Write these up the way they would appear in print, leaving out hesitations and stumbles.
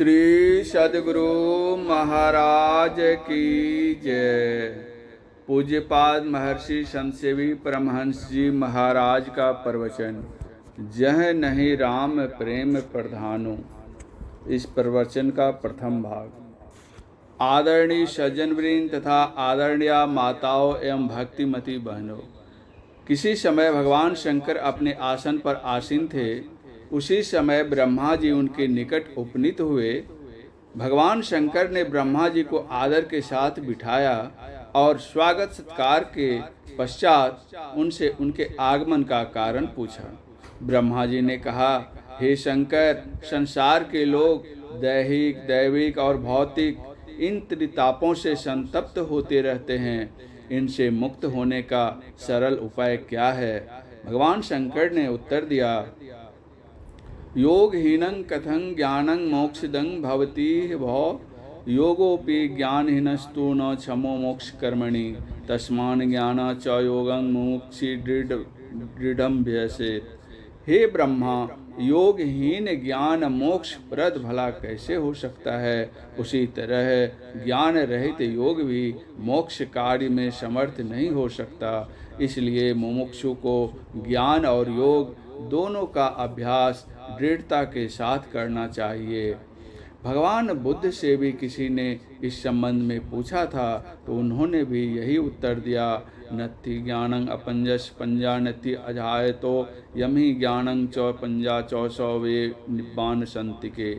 श्री सद्गुरु महाराज की जय। पूज्यपाद महर्षि संतसेवी परमहंस जी महाराज का प्रवचन, जह नहीं राम प्रेम प्रधानो। इस प्रवचन का प्रथम भाग। आदरणीय सज्जनवृंद तथा आदरणीय माताओं एवं भक्तिमती बहनों, किसी समय भगवान शंकर अपने आसन पर आसीन थे। उसी समय ब्रह्मा जी उनके निकट उपनीत हुए। भगवान शंकर ने ब्रह्मा जी को आदर के साथ बिठाया और स्वागत सत्कार के पश्चात उनसे उनके आगमन का कारण पूछा। ब्रह्मा जी ने कहा, हे शंकर, संसार के लोग दैहिक, दैविक और भौतिक इन त्रितापों से संतप्त होते रहते हैं। इनसे मुक्त होने का सरल उपाय क्या है? भगवान शंकर ने उत्तर दिया, योगहीनं कथं ज्ञानं मोक्षदं भवति भो, योगोपि ज्ञानहीनस्तु न क्षमो मोक्ष कर्मणि, तस्मान् ज्ञाना च योगं मोक्षि दृढ़ं व्यसेत्। हे ब्रह्मा, योगहीन ज्ञान मोक्ष प्रद भला कैसे हो सकता है? उसी तरह ज्ञान रहित योग भी मोक्ष कार्य में समर्थ नहीं हो सकता। इसलिए मुमुक्षु को ज्ञान और योग दोनों का अभ्यास दृढ़ता के साथ करना चाहिए। भगवान बुद्ध से भी किसी ने इस संबंध में पूछा था, तो उन्होंने भी यही उत्तर दिया, नत्थि ज्ञानं अपंजस पंजा नत्थि अजायतो यमि ज्ञानं च पंजा चौसौ वे निब्बान संतिके।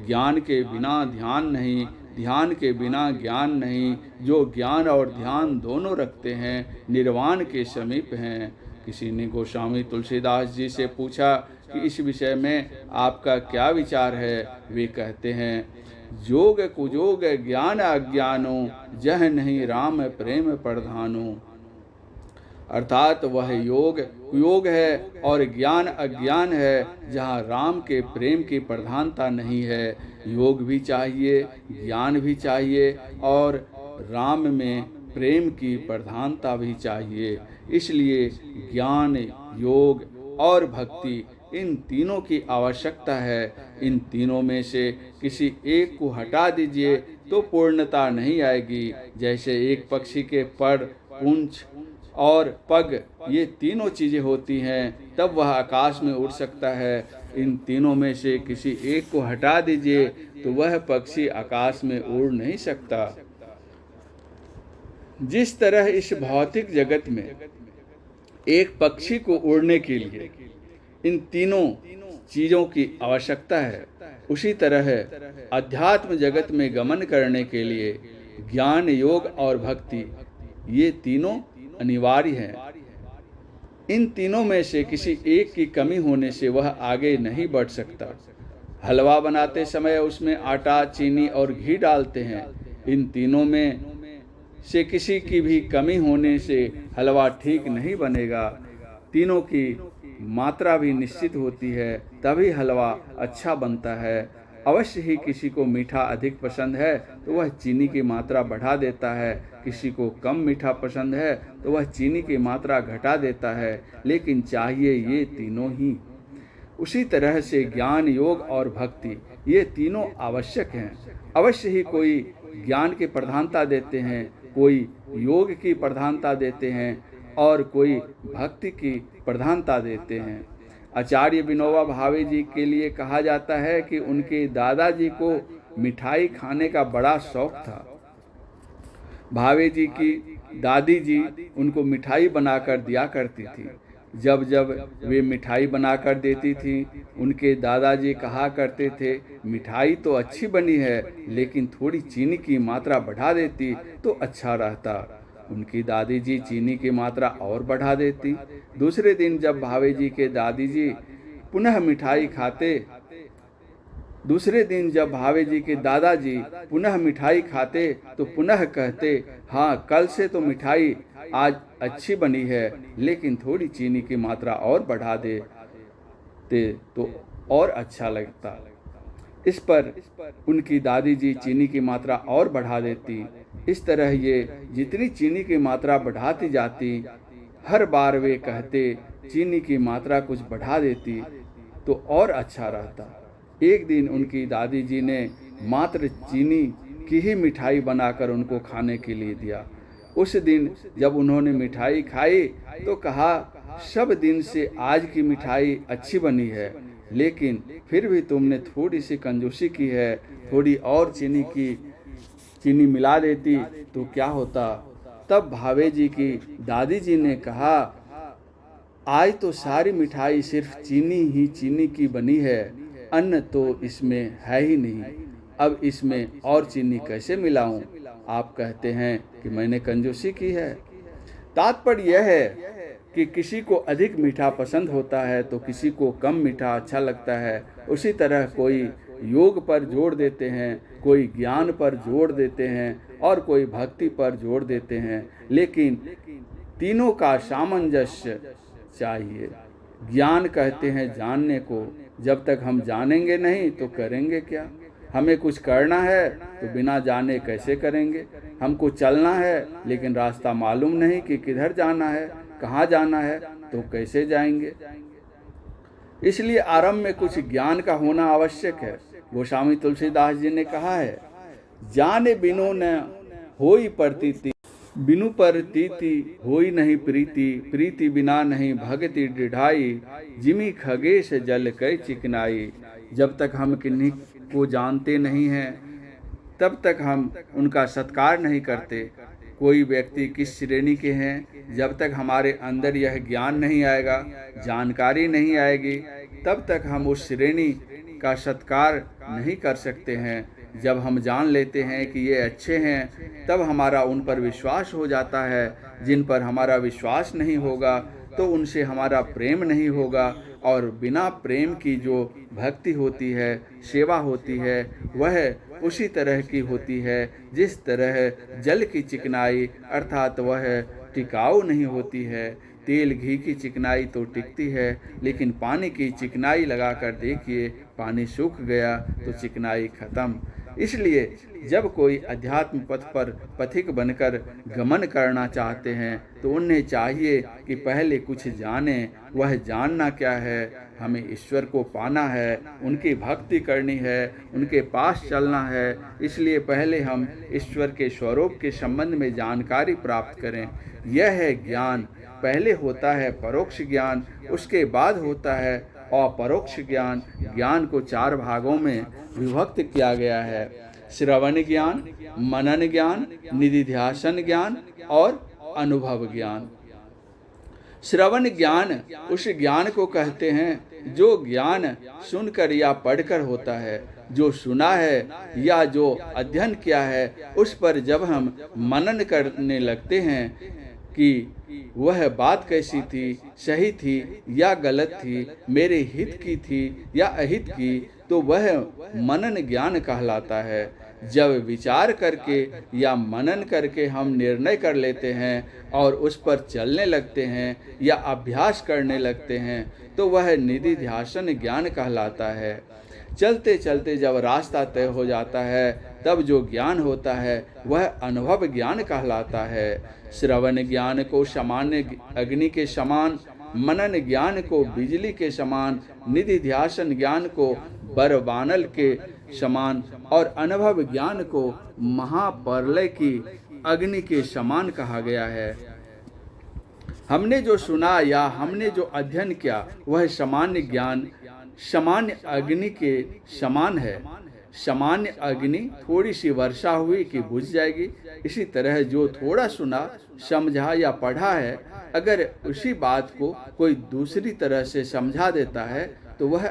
ज्ञान के बिना ध्यान नहीं, ध्यान के बिना ज्ञान नहीं। जो ज्ञान और ध्यान दोनों रखते हैं, निर्वाण के समीप हैं। किसी ने गोस्वामी तुलसीदास जी से पूछा कि इस विषय में आपका क्या विचार है? वे कहते हैं, जोग कुजोग ज्ञान अज्ञानो, जह नहीं राम प्रेम प्रधानो। अर्थात वह योग कुयोग है और ज्ञान अज्ञान है जहाँ राम के प्रेम की प्रधानता नहीं है। योग भी चाहिए, ज्ञान भी चाहिए और राम में प्रेम की प्रधानता भी चाहिए। इसलिए ज्ञान, योग और भक्ति इन तीनों की आवश्यकता है। इन तीनों में से किसी एक को हटा दीजिए तो पूर्णता नहीं आएगी। जैसे एक पक्षी के पर, पूंछ और पग ये तीनों चीजें होती हैं, तब वह आकाश में उड़ सकता है। इन तीनों में से किसी एक को हटा दीजिए तो वह पक्षी आकाश में उड़ नहीं सकता। जिस तरह इस भौतिक जगत में एक पक्षी को उड़ने के लिए इन तीनों चीजों की आवश्यकता है, उसी तरह अध्यात्म जगत में गमन करने के लिए ज्ञान, योग और भक्ति ये तीनों अनिवार्य हैं। इन तीनों में से किसी एक की कमी होने से वह आगे नहीं बढ़ सकता। हलवा बनाते समय उसमें आटा, चीनी और घी डालते हैं। इन तीनों में से किसी की भी कमी होने से हलवा ठीक नहीं बनेगा। तीनों की मात्रा भी निश्चित होती है, तभी हलवा अच्छा बनता है। अवश्य ही किसी को मीठा अधिक पसंद है तो वह चीनी की मात्रा बढ़ा देता है, किसी को कम मीठा पसंद है तो वह चीनी की मात्रा घटा देता है, लेकिन चाहिए ये तीनों ही। उसी तरह से ज्ञान, योग और भक्ति ये तीनों आवश्यक हैं। अवश्य ही कोई ज्ञान की प्रधानता देते हैं, कोई योग की प्रधानता देते हैं और कोई भक्ति की प्रधानता देते हैं। आचार्य विनोबा भावे जी के लिए कहा जाता है कि उनके दादाजी को मिठाई खाने का बड़ा शौक था। भावे जी की दादी जी उनको मिठाई बनाकर दिया करती थी। जब जब वे मिठाई बनाकर देती थी, उनके दादाजी कहा करते थे, मिठाई तो अच्छी बनी है, लेकिन थोड़ी चीनी की मात्रा बढ़ा देती तो अच्छा रहता। उनकी दादी जी चीनी की मात्रा और बढ़ा देती। दूसरे दिन जब भावे जी के दादी जी पुनः मिठाई खाते, तो पुनः कहते, हाँ कल से तो मिठाई आज अच्छी बनी है, लेकिन थोड़ी चीनी की मात्रा और बढ़ा देते तो और अच्छा लगता। इस पर उनकी दादी जी चीनी की मात्रा और बढ़ा देती। इस तरह ये जितनी चीनी की मात्रा बढ़ाती जाती, हर बार वे कहते चीनी की मात्रा कुछ बढ़ा देती तो और अच्छा रहता। एक दिन उनकी दादी जी ने मात्र चीनी की ही मिठाई बनाकर उनको खाने के लिए दिया। उस दिन जब उन्होंने मिठाई खाई तो कहा, सब दिन से आज की मिठाई अच्छी बनी है, लेकिन फिर भी तुमने थोड़ी सी कंजूसी की है। थोड़ी और चीनी मिला देती तो क्या होता। तब भावे जी की दादी जी ने कहा, आज तो सारी मिठाई सिर्फ चीनी की बनी है, अन्न तो इसमें है ही नहीं, अब इसमें और चीनी कैसे मिलाऊं? आप कहते हैं कि मैंने कंजूसी की है। तात्पर्य यह है कि किसी को अधिक मीठा पसंद होता है तो किसी को कम मीठा अच्छा लगता है। उसी तरह कोई योग पर जोर देते हैं, कोई ज्ञान पर जोर देते हैं और कोई भक्ति पर जोर देते हैं, लेकिन तीनों का सामंजस्य चाहिए। ज्ञान कहते हैं जानने को, जब तक हम जानेंगे नहीं तो करेंगे क्या? हमें कुछ करना है तो बिना जाने कैसे करेंगे? हमको चलना है लेकिन रास्ता मालूम नहीं कि किधर जाना है, कहाँ जाना है, तो कैसे जाएंगे? इसलिए आरंभ में कुछ ज्ञान का होना आवश्यक है। गोस्वामी तुलसीदास जी ने कहा है, जाने बिनु न होई प्रतीति, बिनु प्रतीति होई नहीं प्रीति, प्रीति बिना नहीं भक्ति दृढ़ाई, जिमी खगेश जल कै चिकनाई। जब तक हम किन्हीं को जानते नहीं हैं तब तक हम उनका सत्कार नहीं करते। कोई व्यक्ति किस श्रेणी के हैं, जब तक हमारे अंदर यह ज्ञान नहीं आएगा, जानकारी नहीं आएगी, तब तक हम उस श्रेणी का सत्कार नहीं कर सकते हैं। जब हम जान लेते हैं कि ये अच्छे हैं, तब हमारा उन पर विश्वास हो जाता है। जिन पर हमारा विश्वास नहीं होगा तो उनसे हमारा प्रेम नहीं होगा, और बिना प्रेम की जो भक्ति होती है, सेवा होती है, वह उसी तरह की होती है जिस तरह जल की चिकनाई, अर्थात वह टिकाऊ नहीं होती है। तेल घी की चिकनाई तो टिकती है, लेकिन पानी की चिकनाई लगाकर देखिए, पानी सूख गया तो चिकनाई खत्म। इसलिए जब कोई अध्यात्म पथ पर पथिक बनकर गमन करना चाहते हैं तो उन्हें चाहिए कि पहले कुछ जानें। वह जानना क्या है? हमें ईश्वर को पाना है, उनकी भक्ति करनी है, उनके पास चलना है। इसलिए पहले हम ईश्वर के स्वरूप के संबंध में जानकारी प्राप्त करें। यह है ज्ञान। पहले होता है परोक्ष ज्ञान, उसके बाद होता है अपरोक्ष ज्ञान। ज्ञान को 4 भागों में विभक्त किया गया है: श्रवण ज्ञान, मनन ज्ञान, निधिध्यासन ज्ञान और अनुभव ज्ञान। श्रवण ज्ञान उस ज्ञान को कहते हैं जो ज्ञान सुनकर या पढ़कर होता है। जो सुना है या जो अध्ययन किया है, उस पर जब हम मनन करने लगते हैं कि वह बात कैसी थी, सही थी या गलत थी, मेरे हित की थी या अहित की, तो वह मनन ज्ञान कहलाता है। जब विचार करके या मनन करके हम निर्णय कर लेते हैं और उस पर चलने लगते हैं या अभ्यास करने लगते हैं, तो वह निधिध्यासन ज्ञान कहलाता है। चलते चलते जब रास्ता तय हो जाता है, तब जो ज्ञान होता है वह अनुभव ज्ञान कहलाता है। श्रवण ज्ञान को सामान्य अग्नि के समान, मनन ज्ञान को बिजली के समान, निधिध्यासन ज्ञान को बरबानल के समान और अनुभव ज्ञान को महाप्रलय की अग्नि के समान कहा गया है। हमने जो सुना या हमने जो अध्ययन किया वह सामान्य ज्ञान सामान्य अग्नि के समान है। सामान्य अग्नि थोड़ी सी वर्षा हुई कि बुझ जाएगी। इसी तरह जो थोड़ा सुना, समझा या पढ़ा है, अगर उसी बात को कोई दूसरी तरह से समझा देता है तो वह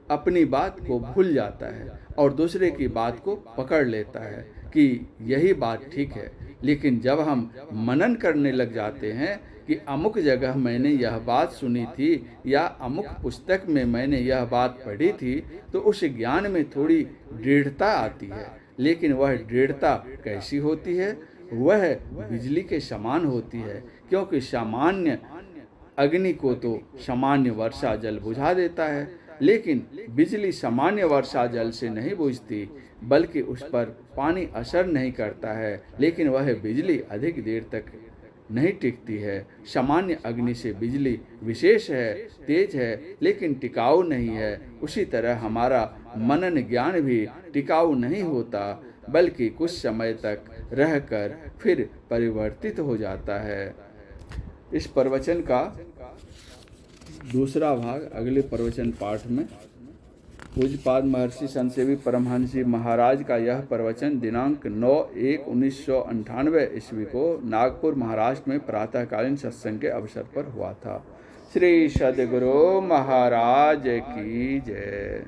अपनी बात को भूल जाता है और दूसरे की बात को पकड़ लेता है कि यही बात ठीक है। लेकिन जब हम मनन करने लग जाते हैं कि अमुक जगह मैंने यह बात सुनी थी या अमुक पुस्तक में मैंने यह बात पढ़ी थी, तो उस ज्ञान में थोड़ी दृढ़ता आती है। लेकिन वह दृढ़ता कैसी होती है? वह बिजली के समान होती है, क्योंकि सामान्य अग्नि को तो सामान्य वर्षा जल बुझा देता है, लेकिन बिजली सामान्य वर्षा जल से नहीं बुझती, बल्कि उस पर पानी असर नहीं करता है, लेकिन वह बिजली अधिक देर तक नहीं टिकती है। सामान्य अग्नि से बिजली विशेष है, तेज है, लेकिन टिकाऊ नहीं है। उसी तरह हमारा मनन ज्ञान भी टिकाऊ नहीं होता, बल्कि कुछ समय तक रहकर फिर परिवर्तित हो जाता है। इस प्रवचन का दूसरा भाग अगले प्रवचन पाठ में। पूज्यपाद महर्षि संतसेवी परमहंस जी महाराज का यह प्रवचन दिनांक 9/1/1998 ईस्वी को नागपुर महाराष्ट्र में प्रातःकालीन सत्संग के अवसर पर हुआ था। श्री सद्गुरु महाराज की जय।